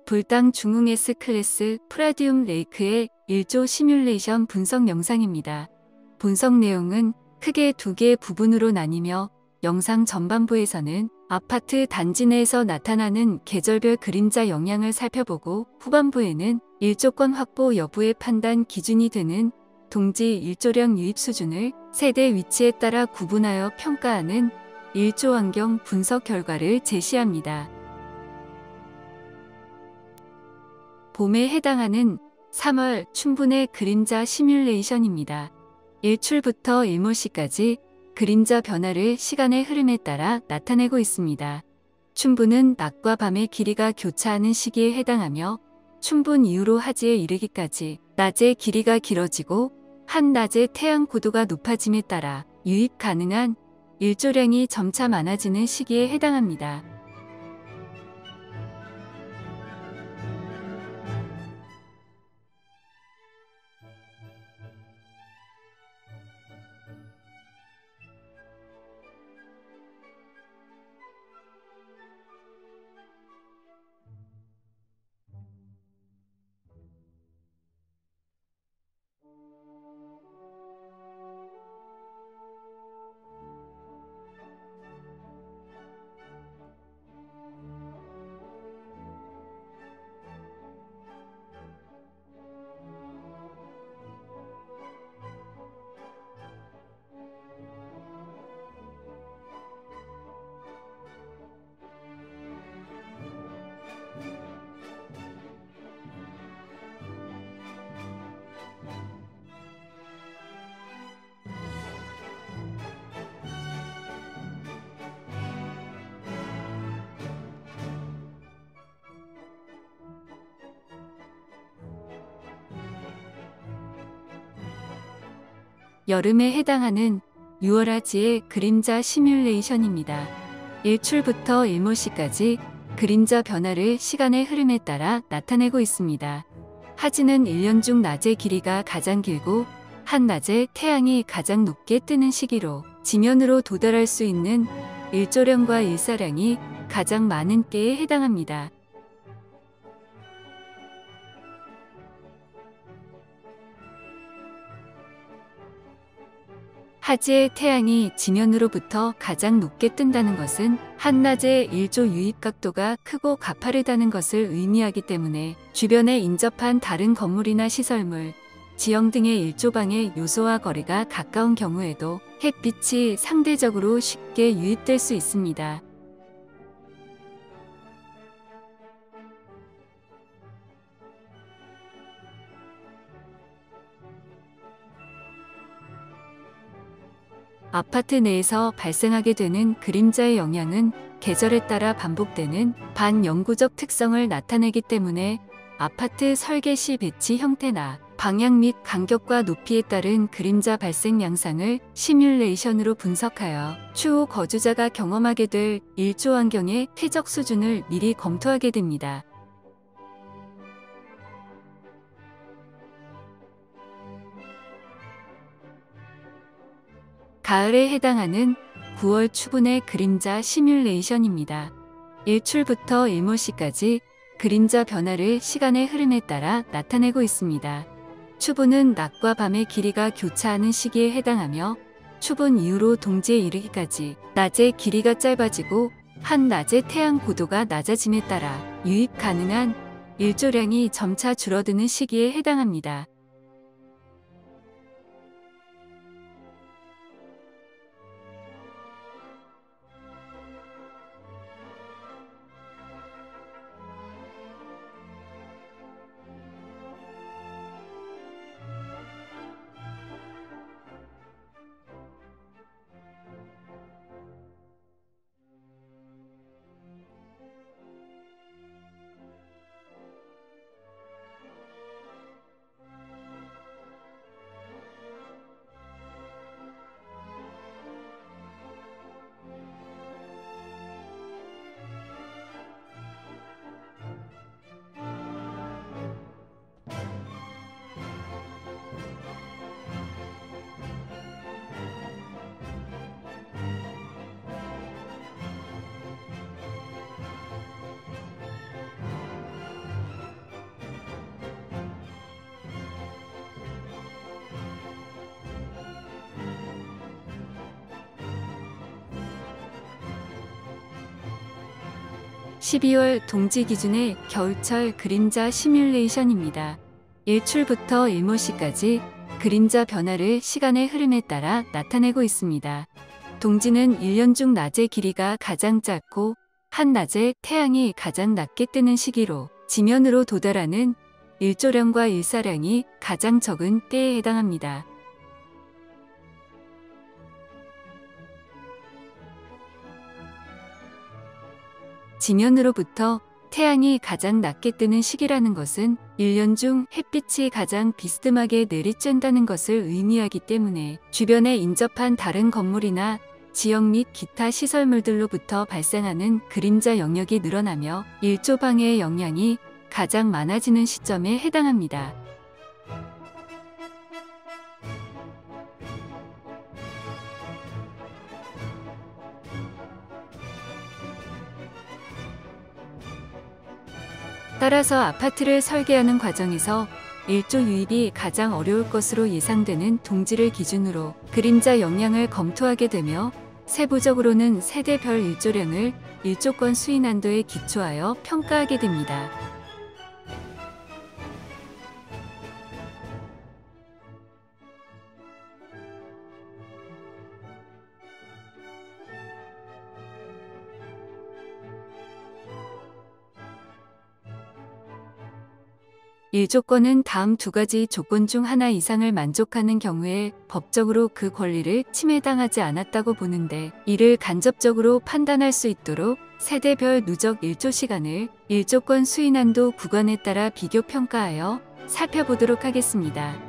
불당 중흥 S클래스 프라디움 레이크의 1조 시뮬레이션 분석 영상입니다. 분석 내용은 크게 두 개의 부분으로 나뉘며 영상 전반부에서는 아파트 단지 내에서 나타나는 계절별 그림자 영향을 살펴보고 후반부에는 일조권 확보 여부의 판단 기준이 되는 동지 일조량 유입 수준을 세대 위치에 따라 구분하여 평가하는 일조 환경 분석 결과를 제시합니다. 봄에 해당하는 3월 춘분의 그림자 시뮬레이션입니다. 일출부터 일몰시까지 그림자 변화를 시간의 흐름에 따라 나타내고 있습니다. 춘분은 낮과 밤의 길이가 교차하는 시기에 해당하며 춘분 이후로 하지에 이르기까지 낮의 길이가 길어지고 한낮의 태양 고도가 높아짐에 따라 유입 가능한 일조량이 점차 많아지는 시기에 해당합니다. 여름에 해당하는 6월하지의 그림자 시뮬레이션입니다. 일출부터 일몰시까지 그림자 변화를 시간의 흐름에 따라 나타내고 있습니다. 하지는 1년 중 낮의 길이가 가장 길고 한낮에 태양이 가장 높게 뜨는 시기로 지면으로 도달할 수 있는 일조량과 일사량이 가장 많은 때에 해당합니다. 하지의 태양이 지면으로부터 가장 높게 뜬다는 것은 한낮의 일조 유입 각도가 크고 가파르다는 것을 의미하기 때문에 주변에 인접한 다른 건물이나 시설물, 지형 등의 일조방의 요소와 거리가 가까운 경우에도 햇빛이 상대적으로 쉽게 유입될 수 있습니다. 아파트 내에서 발생하게 되는 그림자의 영향은 계절에 따라 반복되는 반영구적 특성을 나타내기 때문에 아파트 설계 시 배치 형태나 방향 및 간격과 높이에 따른 그림자 발생 양상을 시뮬레이션으로 분석하여 추후 거주자가 경험하게 될 일조 환경의 최적 수준을 미리 검토하게 됩니다. 가을에 해당하는 9월 추분의 그림자 시뮬레이션입니다. 일출부터 일몰시까지 그림자 변화를 시간의 흐름에 따라 나타내고 있습니다. 추분은 낮과 밤의 길이가 교차하는 시기에 해당하며 추분 이후로 동지에 이르기까지 낮의 길이가 짧아지고 한낮의 태양 고도가 낮아짐에 따라 유입 가능한 일조량이 점차 줄어드는 시기에 해당합니다. 12월 동지 기준의 겨울철 그림자 시뮬레이션입니다. 일출부터 일몰시까지 그림자 변화를 시간의 흐름에 따라 나타내고 있습니다. 동지는 1년 중 낮의 길이가 가장 짧고 한낮에 태양이 가장 낮게 뜨는 시기로 지면으로 도달하는 일조량과 일사량이 가장 적은 때에 해당합니다. 지면으로부터 태양이 가장 낮게 뜨는 시기라는 것은 1년 중 햇빛이 가장 비스듬하게 내리쬐다는 것을 의미하기 때문에 주변에 인접한 다른 건물이나 지역 및 기타 시설물들로부터 발생하는 그림자 영역이 늘어나며 일조 방해의 영향이 가장 많아지는 시점에 해당합니다. 따라서 아파트를 설계하는 과정에서 일조 유입이 가장 어려울 것으로 예상되는 동지를 기준으로 그림자 영향을 검토하게 되며 세부적으로는 세대별 일조량을 일조권 수인한도에 기초하여 평가하게 됩니다. 일조권은 다음 두 가지 조건 중 하나 이상을 만족하는 경우에 법적으로 그 권리를 침해당하지 않았다고 보는데, 이를 간접적으로 판단할 수 있도록 세대별 누적 일조 시간을 일조권 수인한도 구간에 따라 비교 평가하여 살펴보도록 하겠습니다.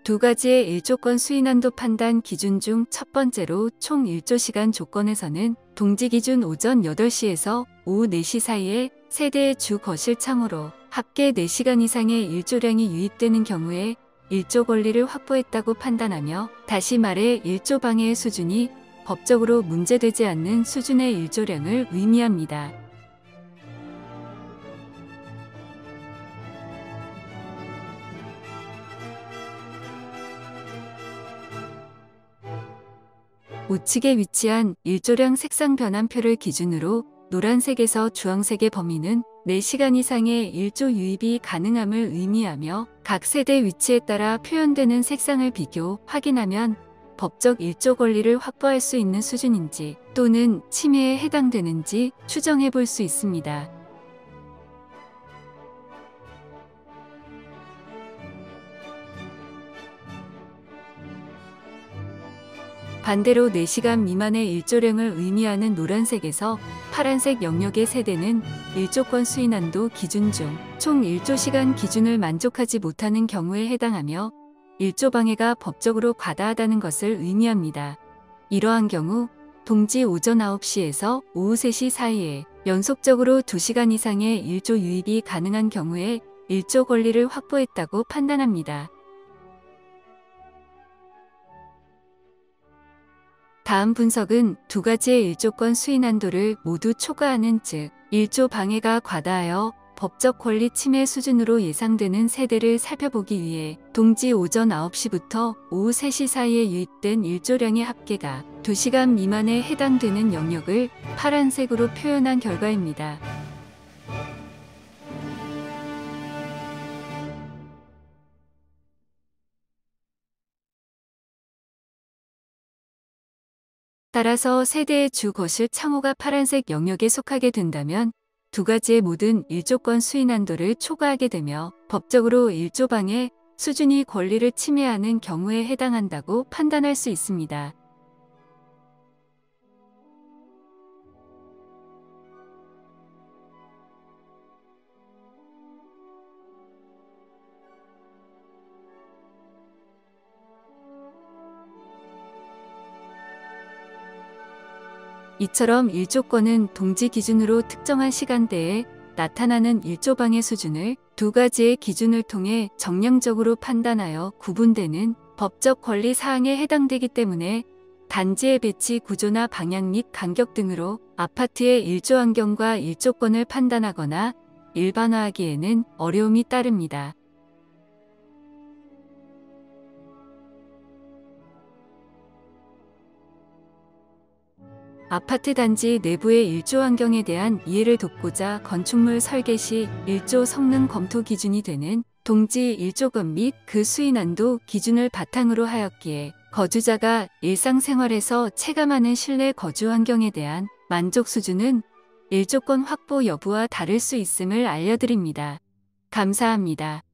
두 가지의 일조권 수인한도 판단 기준 중 첫 번째로 총 일조시간 조건에서는 동지 기준 오전 8시에서 오후 4시 사이에 세대의 주 거실 창호로 합계 4시간 이상의 일조량이 유입되는 경우에 일조 권리를 확보했다고 판단하며, 다시 말해 일조 방해의 수준이 법적으로 문제되지 않는 수준의 일조량을 의미합니다. 우측에 위치한 일조량 색상 변환표를 기준으로 노란색에서 주황색의 범위는 4시간 이상의 일조 유입이 가능함을 의미하며, 각 세대 위치에 따라 표현되는 색상을 비교, 확인하면 법적 일조 권리를 확보할 수 있는 수준인지 또는 침해에 해당되는지 추정해 볼 수 있습니다. 반대로 4시간 미만의 일조량을 의미하는 노란색에서 파란색 영역의 세대는 일조권 수인한도 기준 중 총 일조시간 기준을 만족하지 못하는 경우에 해당하며, 일조 방해가 법적으로 과다하다는 것을 의미합니다. 이러한 경우 동지 오전 9시에서 오후 3시 사이에 연속적으로 2시간 이상의 일조 유입이 가능한 경우에 일조 권리를 확보했다고 판단합니다. 다음 분석은 두 가지의 일조권 수인한도를 모두 초과하는, 즉 일조 방해가 과다하여 법적 권리 침해 수준으로 예상되는 세대를 살펴보기 위해 동지 오전 9시부터 오후 3시 사이에 유입된 일조량의 합계가 2시간 미만에 해당되는 영역을 파란색으로 표현한 결과입니다. 따라서 세대의 주 거실 창호가 파란색 영역에 속하게 된다면 두 가지의 모든 일조권 수인한도를 초과하게 되며 법적으로 일조 방해 수준이 권리를 침해하는 경우에 해당한다고 판단할 수 있습니다. 이처럼 일조권은 동지 기준으로 특정한 시간대에 나타나는 일조 방해 수준을 두 가지의 기준을 통해 정량적으로 판단하여 구분되는 법적 권리 사항에 해당되기 때문에 단지의 배치 구조나 방향 및 간격 등으로 아파트의 일조 환경과 일조권을 판단하거나 일반화하기에는 어려움이 따릅니다. 아파트 단지 내부의 일조 환경에 대한 이해를 돕고자 건축물 설계 시 일조 성능 검토 기준이 되는 동지 일조건 및 그 수인한도 기준을 바탕으로 하였기에 거주자가 일상생활에서 체감하는 실내 거주 환경에 대한 만족 수준은 일조권 확보 여부와 다를 수 있음을 알려드립니다. 감사합니다.